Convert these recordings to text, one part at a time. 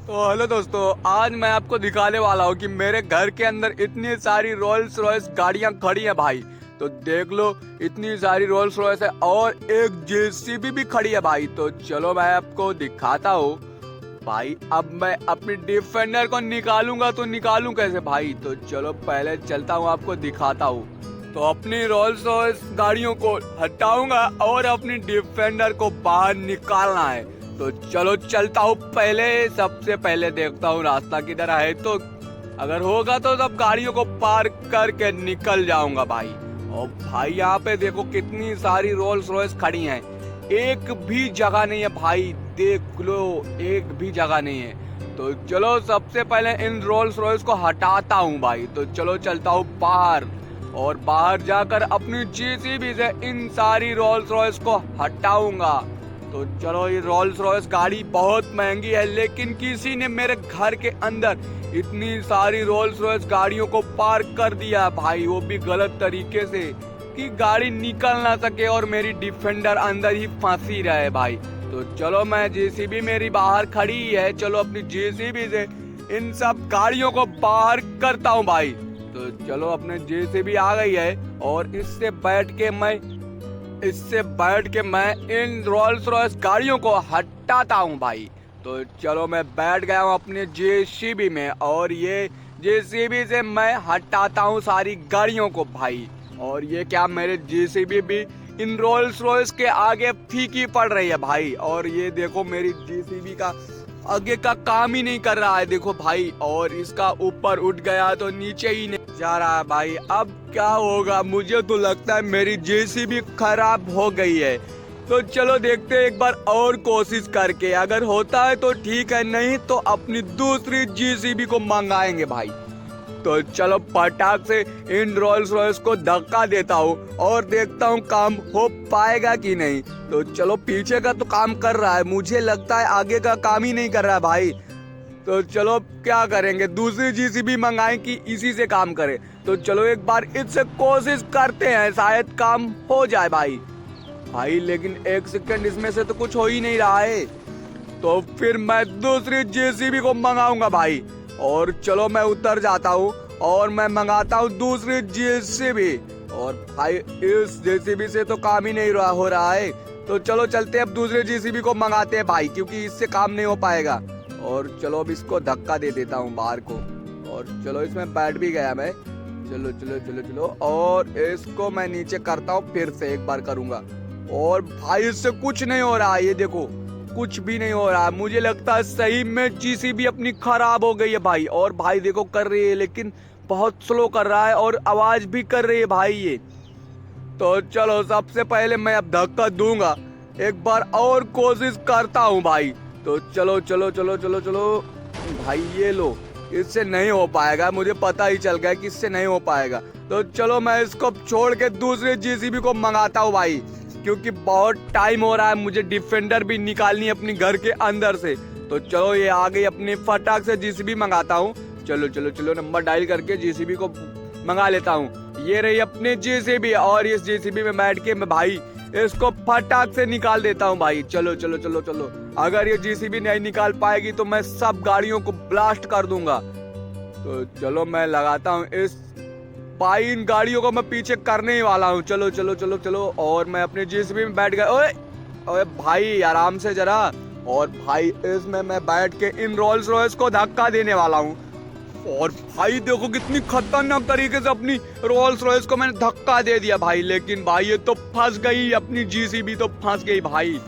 तो हेलो दोस्तों, आज मैं आपको दिखाने वाला हूँ कि मेरे घर के अंदर इतनी सारी रोल्स रॉयस गाड़ियाँ खड़ी हैं भाई। तो देख लो, इतनी सारी रोल्स रॉयस है और एक जेसीबी भी खड़ी है भाई। तो चलो मैं आपको दिखाता हूँ भाई। अब मैं अपनी डिफेंडर को निकालूंगा तो निकालूं कैसे भाई। तो चलो पहले चलता हूँ, आपको दिखाता हूँ। तो अपनी रोल्स रॉयस गाड़ियों को हटाऊंगा और अपनी डिफेंडर को बाहर निकालना है। तो चलो चलता हूँ, पहले सबसे पहले देखता हूँ रास्ता किधर है। तो अगर होगा तो सब गाड़ियों को पार करके निकल जाऊंगा भाई। और भाई यहाँ पे देखो कितनी सारी रोल्स रॉयस खड़ी हैं, एक भी जगह नहीं है भाई। देख लो, एक भी जगह नहीं है। तो चलो सबसे पहले इन रोल्स रॉयस को हटाता हूँ भाई। तो चलो चलता हूँ बाहर और बाहर जाकर अपनी जेसीबी से इन सारी रोल्स रॉयस को हटाऊंगा। तो चलो, ये रोल्स रॉयस गाड़ी बहुत महंगी है, लेकिन किसी ने मेरे घर के अंदर इतनी सारी रोल्स रॉयस गाड़ियों को पार्क कर दिया भाई, वो भी गलत तरीके से कि गाड़ी निकल ना सके और मेरी डिफेंडर अंदर ही फंसी रहे भाई। तो चलो, मैं जेसीबी मेरी बाहर खड़ी है, चलो अपनी जेसीबी से इन सब गाड़ियों को बाहर करता हूँ भाई। तो चलो, अपने जेसीबी आ गई है और इससे बैठ के मैं इन रोल्स रॉयस गाड़ियों को हटाता हूँ भाई। तो चलो, मैं बैठ गया हूँ अपने जेसीबी में और ये जेसीबी से मैं हटाता हूँ सारी गाड़ियों को भाई। और ये क्या, मेरे जेसीबी भी इन रोल्स रॉयस के आगे फीकी पड़ रही है भाई। और ये देखो, मेरी जेसीबी का आगे का काम ही नहीं कर रहा है, देखो भाई। और इसका ऊपर उठ गया तो नीचे ही नहीं जा रहा है भाई। अब क्या होगा, मुझे तो लगता है मेरी जेसीबी खराब हो गई है। तो चलो देखते हैं एक बार और कोशिश करके, अगर होता है तो ठीक है, नहीं तो अपनी दूसरी जेसीबी को मंगाएंगे भाई। तो चलो पटाख से इन रोल्स रॉयस को धक्का देता हूँ और देखता हूँ काम हो पाएगा कि नहीं। तो चलो, पीछे का तो काम कर रहा है, मुझे लगता है आगे का काम ही नहीं कर रहा है भाई। तो चलो क्या करेंगे, दूसरी जेसीबी मंगाएं कि इसी से काम करें। तो चलो एक बार इससे कोशिश करते हैं, शायद काम हो जाए भाई। लेकिन एक सेकंड, इसमें से तो कुछ हो ही नहीं रहा है। तो फिर मैं दूसरी जेसीबी को मंगाऊंगा भाई। और चलो मैं उतर जाता हूँ और मैं मंगाता हूँ दूसरी जेसीबी। और भाई इस जेसीबी से तो काम ही नहीं हो रहा है। तो चलो चलते हैं, अब दूसरे जेसीबी को मंगाते हैं भाई, क्योंकि इससे काम नहीं हो पाएगा। और चलो अब इसको धक्का दे देता हूँ बाहर को। और चलो, इसमें बैठ भी गया मैं। चलो चलो चलो चलो, और इसको मैं नीचे करता हूँ, फिर से एक बार करूंगा। और भाई इससे कुछ नहीं हो रहा है, ये देखो कुछ भी नहीं हो रहा है। मुझे लगता है सही में जेसीबी अपनी खराब हो गई है भाई। और भाई देखो कर रही है, लेकिन बहुत स्लो कर रहा है और आवाज भी कर रही है भाई ये। तो चलो, सबसे पहले मैं अब धक्का दूंगा, एक बार और कोशिश करता हूँ भाई। तो चलो चलो चलो चलो चलो भाई, ये लो, इससे नहीं हो पाएगा, मुझे पता ही चल गया कि इससे नहीं हो पाएगा। तो चलो मैं इसको छोड़ के दूसरे जेसीबी को मंगाता हूँ भाई, क्योंकि बहुत टाइम हो रहा है, मुझे डिफेंडर भी निकालनी है अपनी घर के अंदर से। तो चलो, ये आ गई, अपनी फटाक से जेसीबी मंगाता हूँ। चलो चलो चलो, नंबर डायल करके जेसीबी को मंगा लेता हूँ। ये रही अपनी जेसीबी, और इस जेसीबी में बैठ के मैं भाई इसको फटाक से निकाल देता हूँ भाई। चलो चलो चलो चलो, अगर ये जेसीबी नहीं निकाल पाएगी तो मैं सब गाड़ियों को ब्लास्ट कर दूंगा। तो चलो मैं लगाता हूँ इस भाई, इन गाड़ियों को मैं पीछे करने ही वाला हूँ। चलो चलो चलो चलो, और मैं अपने जेसीबी में बैठ गया। ओए ओए भाई, आराम से जरा। और भाई इसमें मैं बैठ के इन रोल्स रॉयस को धक्का देने वाला हूँ। और भाई देखो कितनी खतरनाक तरीके से अपनी रोल्स रॉयस को मैंने धक्का दे दिया भाई। लेकिन भाई ये तो फंस गई, अपनी जेसीबी तो फंस गई भाई।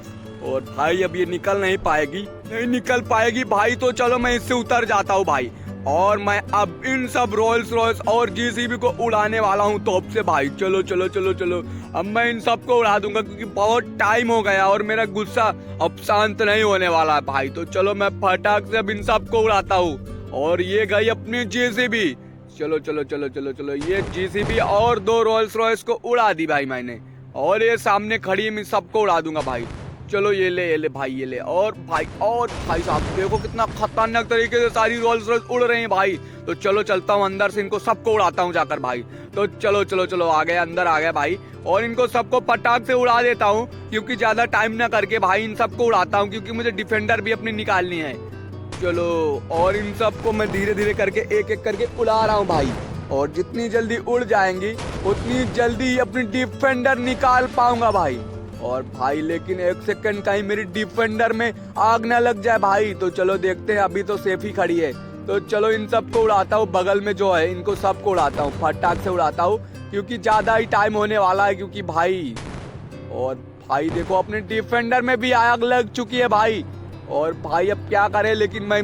और भाई अब ये निकल नहीं पाएगी भाई। तो चलो मैं इससे उतर जाता हूँ भाई, और मैं अब इन सब रोल्स रॉयस और जेसीबी को उड़ाने वाला हूँ तोप से भाई। चलो चलो चलो चलो, अब मैं इन सबको उड़ा दूंगा, क्योंकि बहुत टाइम हो गया और मेरा गुस्सा अब शांत नहीं होने वाला है भाई। तो चलो मैं फटाक से अब इन सबको उड़ाता हूँ। और ये गई अपनी जेसीबी। चलो चलो चलो चलो चलो, ये जेसीबी और दो रोल्स रॉयस को उड़ा दी भाई मैंने, और ये सामने खड़ी है, मैं सबको उड़ा दूंगा भाई। चलो ये ले भाई, ये ले। और भाई साहब देखो कितना खतरनाक तरीके से सारी रोल्स रॉयस उड़ रही हैं भाई। तो चलो चलता हूँ अंदर से, इनको सबको उड़ाता हूँ जाकर भाई। तो चलो चलो चलो, आ गया, अंदर आ गया भाई, और इनको सबको पटाख से उड़ा देता हूँ, क्योंकि ज्यादा टाइम ना करके भाई इन सबको उड़ाता हूँ, क्योंकि मुझे डिफेंडर भी अपनी निकालनी है। चलो, और इन सबको मैं धीरे धीरे करके एक एक करके उड़ा रहा हूँ भाई। और जितनी जल्दी उड़ जाएंगी उतनी जल्दी अपनी डिफेंडर निकाल पाऊंगा भाई। और भाई लेकिन एक सेकंड कहीं मेरी डिफेंडर में आग ना लग जाए भाई। तो चलो देखते हैं, अभी तो सेफ ही खड़ी है। तो चलो इन सबको उड़ाता हूँ, बगल में जो है इनको सबको उड़ाता हूँ, फटाक से उड़ाता हूँ क्योंकि ज्यादा ही टाइम होने वाला है। क्योंकि भाई, और भाई देखो अपने डिफेंडर में भी आग लग चुकी है भाई। और भाई अब क्या करें, लेकिन मैं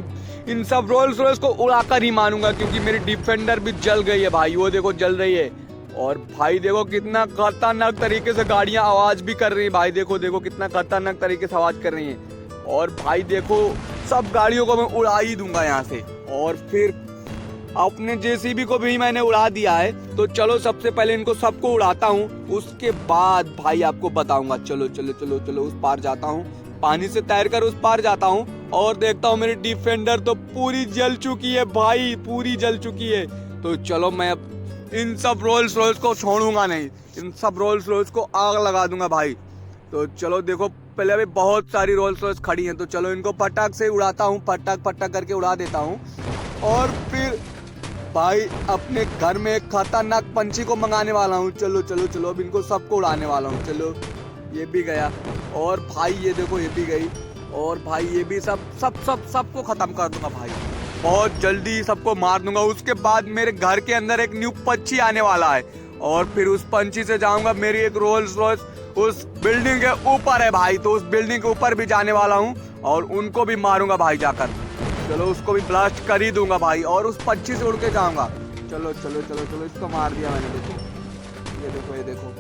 इन सब रोल्स रॉयस को उड़ाकर ही मानूंगा क्योंकि मेरी डिफेंडर भी जल गई है भाई। वो देखो जल रही है। और भाई देखो कितना खतरनाक तरीके से गाड़ियां आवाज भी कर रही है भाई। देखो देखो कितना खतरनाक तरीके से आवाज कर रही हैं। और भाई देखो सब गाड़ियों को मैं उड़ा ही दूंगा यहाँ से। और फिर अपने जेसीबी को भी मैंने उड़ा दिया है। तो चलो सबसे पहले इनको सबको उड़ाता हूँ, उसके बाद भाई आपको बताऊंगा। चलो चलो चलो चलो उस पार जाता हूँ, पानी से तैर कर उस पार जाता हूँ और देखता हूँ मेरी डिफेंडर तो पूरी जल चुकी है भाई, पूरी जल चुकी है। तो चलो मैं अब इन सब रोल्स रॉयस को छोड़ूंगा नहीं, इन सब रोल्स रॉयस को आग लगा दूंगा भाई। तो चलो देखो पहले अभी बहुत सारी रोल्स रॉयस खड़ी हैं। तो चलो इनको पटाख से उड़ाता हूँ, पटाख पटाख करके उड़ा देता हूँ। और फिर भाई अपने घर में एक खतरनाक पंछी को मंगाने वाला हूँ। चलो चलो चलो अब इनको सबको उड़ाने वाला हूँ। चलो ये भी गया, और भाई ये देखो ये भी गई, और भाई ये भी सबको खत्म कर दूंगा भाई, बहुत जल्दी सबको मार दूंगा। उसके बाद मेरे घर के अंदर एक न्यू पंछी आने वाला है और फिर उस पंछी से जाऊंगा। मेरी एक रोल्स रॉयस उस बिल्डिंग के ऊपर है भाई, तो उस बिल्डिंग के ऊपर भी जाने वाला हूँ और उनको भी मारूंगा भाई जाकर। चलो उसको भी ब्लास्ट कर ही दूंगा भाई, और उस पंछी से उड़ के जाऊंगा। चलो चलो चलो चलो इसको मार दिया मैंने। देखो ये देखो ये देखो।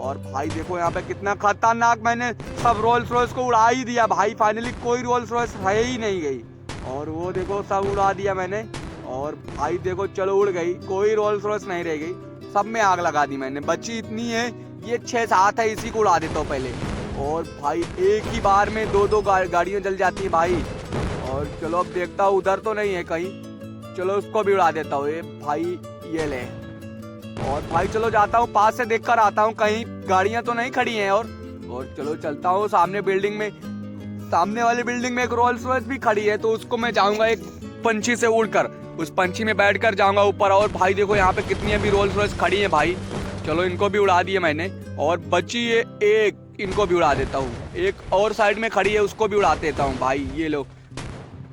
और भाई देखो यहाँ पे कितना खतरनाक मैंने सब रोल्स रॉयस को उड़ा ही दिया भाई। फाइनली कोई रोल्स रॉयस रह ही नहीं गई, और वो देखो सब उड़ा दिया मैंने। और भाई देखो चलो उड़ गई, कोई रोल्स रॉयस नहीं रह गई, सब में आग लगा दी मैंने। बची इतनी है, ये 6-7 है, इसी को उड़ा देता हूँ पहले। और भाई एक ही बार में 2-2 गाड़ियाँ जल जाती है भाई। और चलो अब देखता हूँ उधर तो नहीं है कहीं, चलो उसको भी उड़ा देता हूँ। ये भाई ये ले। और भाई चलो जाता हूँ, पास से देख कर आता हूँ कहीं गाड़ियाँ तो नहीं खड़ी हैं। और चलो चलता हूँ सामने बिल्डिंग में, सामने वाली बिल्डिंग में एक रोल्स रॉयस भी खड़ी है, तो उसको मैं जाऊंगा एक पंछी से उड़कर, उस पंछी में बैठकर जाऊंगा ऊपर। और भाई देखो यहाँ पे कितनी अभी रोल्स रॉयस खड़ी है भाई। चलो इनको भी उड़ा दिए मैंने, और बची है एक, इनको भी उड़ा देता हूँ। एक और साइड में खड़ी है, उसको भी उड़ा देता हूँ भाई। ये लो।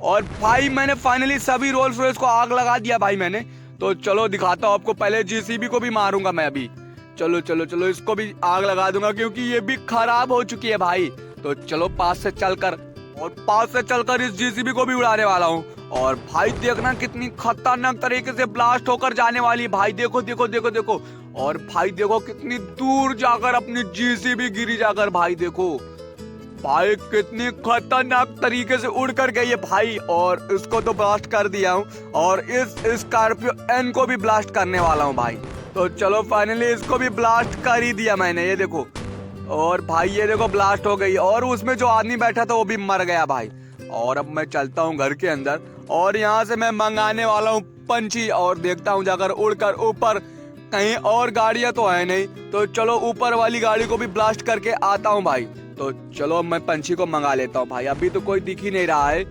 और भाई मैंने फाइनली सभी रोल्स रॉयस को आग लगा दिया भाई मैंने। तो चलो दिखाता हूँ आपको, पहले जेसीबी को भी मारूंगा मैं अभी। चलो चलो चलो इसको भी आग लगा दूंगा क्योंकि ये भी खराब हो चुकी है भाई। तो चलो पास से चलकर इस जेसीबी को भी उड़ाने वाला हूँ। और भाई देखना कितनी खतरनाक तरीके से ब्लास्ट होकर जाने वाली है भाई। देखो देखो देखो देखो। और भाई देखो कितनी दूर जाकर अपनी जेसीबी गिरी जाकर भाई। देखो भाई कितनी खतरनाक तरीके से उड़ कर गई है भाई। और इसको तो ब्लास्ट कर दिया हूँ, और इस स्कॉर्पियो एन को भी ब्लास्ट करने वाला हूँ भाई। तो चलो फाइनली इसको भी ब्लास्ट कर ही दिया मैंने, ये देखो। और भाई ये देखो ब्लास्ट हो गई, और उसमें जो आदमी बैठा था वो भी मर गया भाई। और अब मैं चलता हूँ घर के अंदर, और यहाँ से मैं मंगाने वाला हूँ पंछी, और देखता हूँ जाकर उड़कर ऊपर कहीं और गाड़ियाँ तो है नहीं। तो चलो ऊपर वाली गाड़ी को भी ब्लास्ट करके आता हूँ भाई। तो चलो मैं पंछी को मंगा लेता हूँ भाई, अभी तो कोई दिख ही नहीं रहा है।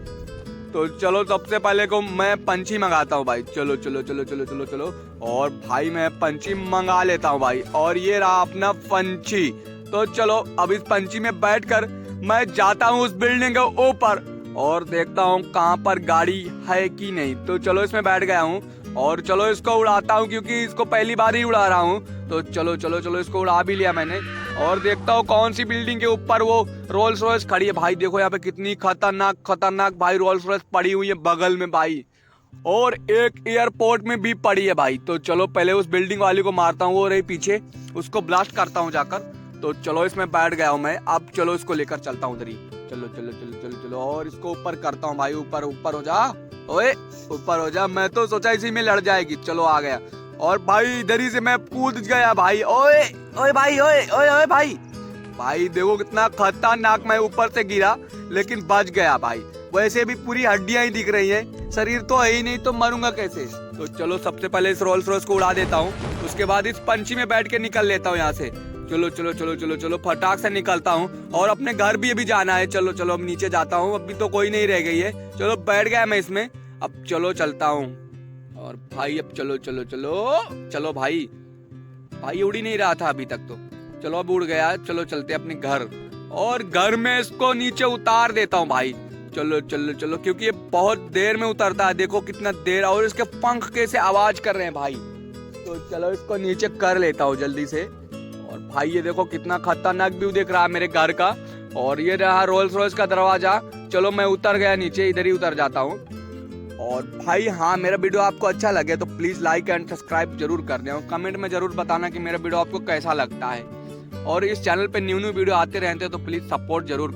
तो चलो सबसे पहले को मैं पंछी मंगाता हूँ भाई। चलो चलो चलो चलो चलो चलो। और भाई मैं पंछी मंगा लेता हूँ भाई, और ये रहा अपना पंछी। तो चलो अब इस पंछी में बैठकर मैं जाता हूँ उस बिल्डिंग के ऊपर, और देखता हूँ कहाँ पर गाड़ी है कि नहीं। तो चलो इसमें बैठ गया हूँ, और चलो इसको उड़ाता हूँ क्योंकि इसको पहली बार ही उड़ा रहा हूँ। तो चलो चलो चलो इसको उड़ा भी लिया मैंने, और देखता हूँ कौन सी बिल्डिंग के ऊपर वो रोल्स रॉयस खड़ी है भाई। देखो यहाँ पे कितनी खतरनाक भाई रोल्स रॉयस पड़ी हुई है बगल में भाई, और एक एयरपोर्ट में भी पड़ी है भाई। तो चलो पहले उस बिल्डिंग वाले को मारता हूँ, वो रही पीछे, उसको ब्लास्ट करता हूँ जाकर। तो चलो इसमें बैठ गया हूँ मैं, अब चलो इसको लेकर चलता हूँ उधर ही। चलो चलो चलो चलो चलो, और इसको ऊपर करता हूँ भाई। ऊपर ऊपर हो जा, ओए ऊपर हो जा। मैं तो सोचा इसी में लड़ जाएगी। चलो आ गया, और भाई इधर ही से मैं कूद गया भाई। ओए ओए भाई, ओए ओए ओए भाई। भाई देखो कितना खतरनाक, मैं ऊपर से गिरा लेकिन बच गया भाई। वैसे भी पूरी हड्डियां ही दिख रही हैं, शरीर तो है ही नहीं, तो मरूंगा कैसे। तो चलो सबसे पहले इस रोल्स रॉयस को उड़ा देता हूँ, उसके बाद इस पंछी में बैठ के निकल लेता हूँ यहाँ से। चलो चलो चलो चलो चलो फटाक से निकलता हूँ और अपने घर भी अभी जाना है। चलो चलो अब नीचे जाता हूँ, अभी तो कोई नहीं रह गई है। चलो बैठ गया मैं इसमें, अब चलो चलता हूँ। और भाई अब चलो चलो चलो चलो भाई, भाई उड़ ही नहीं रहा था अभी तक तो। चलो अब उड़ गया, चलो चलते अपने घर और घर में इसको नीचे उतार देता हूँ भाई। चलो चलो चलो, क्योंकि ये बहुत देर में उतरता है, देखो कितना देर, और इसके पंख कैसे आवाज कर रहे हैं भाई। तो चलो इसको नीचे कर लेता हूँ जल्दी से। और भाई ये देखो कितना खतरनाक व्यू दिख रहा है मेरे घर का। और ये रहा रोल्स रॉयस का दरवाजा। चलो मैं उतर गया नीचे, इधर ही उतर जाता हूँ। और भाई हाँ, मेरा वीडियो आपको अच्छा लगे तो प्लीज लाइक एंड सब्सक्राइब जरूर कर दें और कमेंट में जरूर बताना कि मेरा वीडियो आपको कैसा लगता है। और इस चैनल पे न्यू वीडियो आते रहते हैं तो प्लीज सपोर्ट जरूर